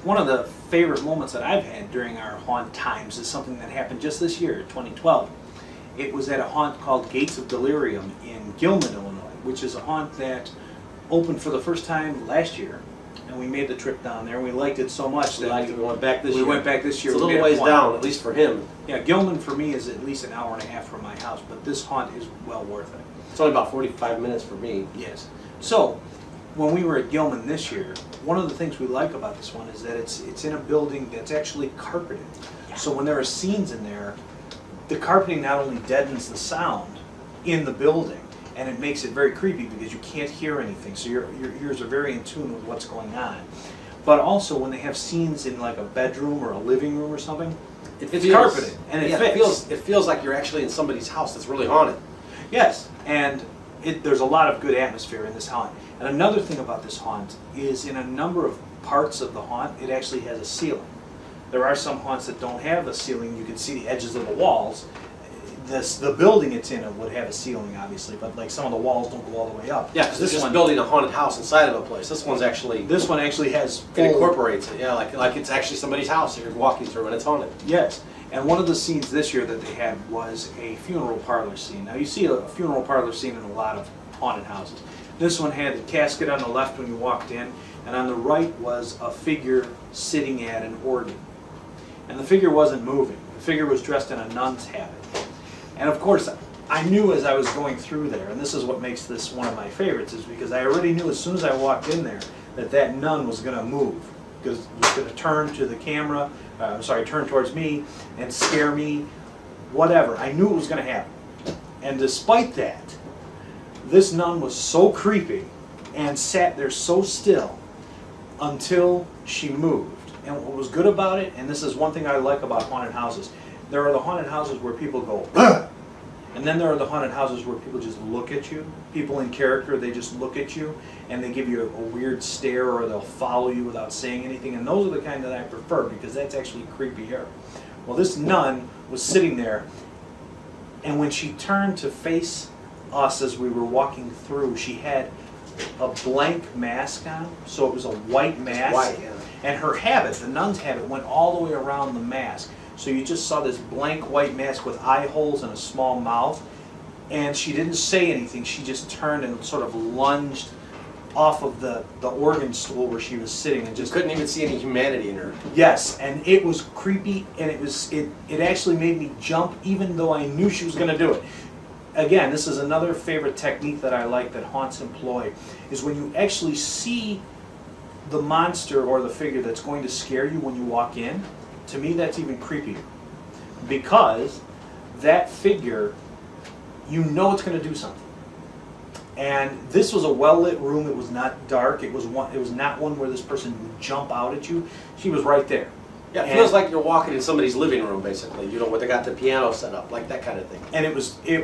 One of the favorite moments that I've had during our haunt times is something that happened just this year, 2012. It was at a haunt called Gates of Delirium in Gilman, Illinois, which is a haunt that opened for the first time last year. And we made the trip down there. We liked it so much that we went back this year. We went back this year. It's a little ways down, at least for him. Yeah, Gilman for me is at least an hour and a half from my house, but this haunt is well worth it. It's only about 45 minutes for me. Yes. So, when we were at Gilman this year, one of the things we like about this one is that it's in a building that's actually carpeted. Yeah. So when there are scenes in there, the carpeting not only deadens the sound in the building, and it makes it very creepy because you can't hear anything, so your ears are very in tune with what's going on. But also when they have scenes in like a bedroom or a living room or something, it's carpeted and it fits. It feels like you're actually in somebody's house that's really haunted. Yes, and there's a lot of good atmosphere in this haunt. And another thing about this haunt is in a number of parts of the haunt, it actually has a ceiling. There are some haunts that don't have a ceiling. You can see the edges of the walls. The building it's in would have a ceiling, obviously, but like some of the walls don't go all the way up. Yeah, because this one's building a haunted house inside of a place. This one actually has full, it incorporates it. Yeah, like it's actually somebody's house that you're walking through and it's haunted. Yes, and one of the scenes this year that they had was a funeral parlor scene. Now you see a funeral parlor scene in a lot of haunted houses. This one had the casket on the left when you walked in, and on the right was a figure sitting at an organ. And the figure wasn't moving. The figure was dressed in a nun's habit. And of course, I knew as I was going through there, and this is what makes this one of my favorites, is because I already knew as soon as I walked in there that nun was going to move, because it was going to turn to the camera, turn towards me and scare me, whatever. I knew it was going to happen. And despite that, this nun was so creepy and sat there so still until she moved. And what was good about it, and this is one thing I like about haunted houses, there are the haunted houses where people go, "Ugh!" And then there are the haunted houses where people just look at you. People in character, they just look at you and they give you a weird stare, or they'll follow you without saying anything. And those are the kind that I prefer because that's actually creepier. Well, this nun was sitting there, and when she turned to face us as we were walking through, she had a blank mask on. So it was a white mask. White, yeah. And her habit, the nun's habit, went all the way around the mask. So you just saw this blank white mask with eye holes and a small mouth. And she didn't say anything. She just turned and sort of lunged off of the organ stool where she was sitting and just couldn't even see any humanity in her. Yes, and it was creepy, and it actually made me jump even though I knew she was going to do it. Again, this is another favorite technique that I like that haunts employ, is when you actually see the monster or the figure that's going to scare you when you walk in. To me, that's even creepier, because that figure, you know it's going to do something. And this was a well-lit room. It was not dark. It was not one where this person would jump out at you. She was right there. Yeah, it feels like you're walking in somebody's living room, basically. You know, where they got the piano set up, like that kind of thing. And it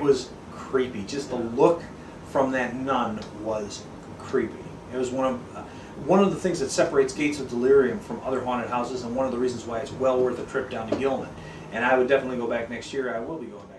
was creepy. Just the look from that nun was creepy. It was one of the things that separates Gates of Delirium from other haunted houses, and one of the reasons why it's well worth a trip down to Gilman. And I would definitely go back next year. I will be going back.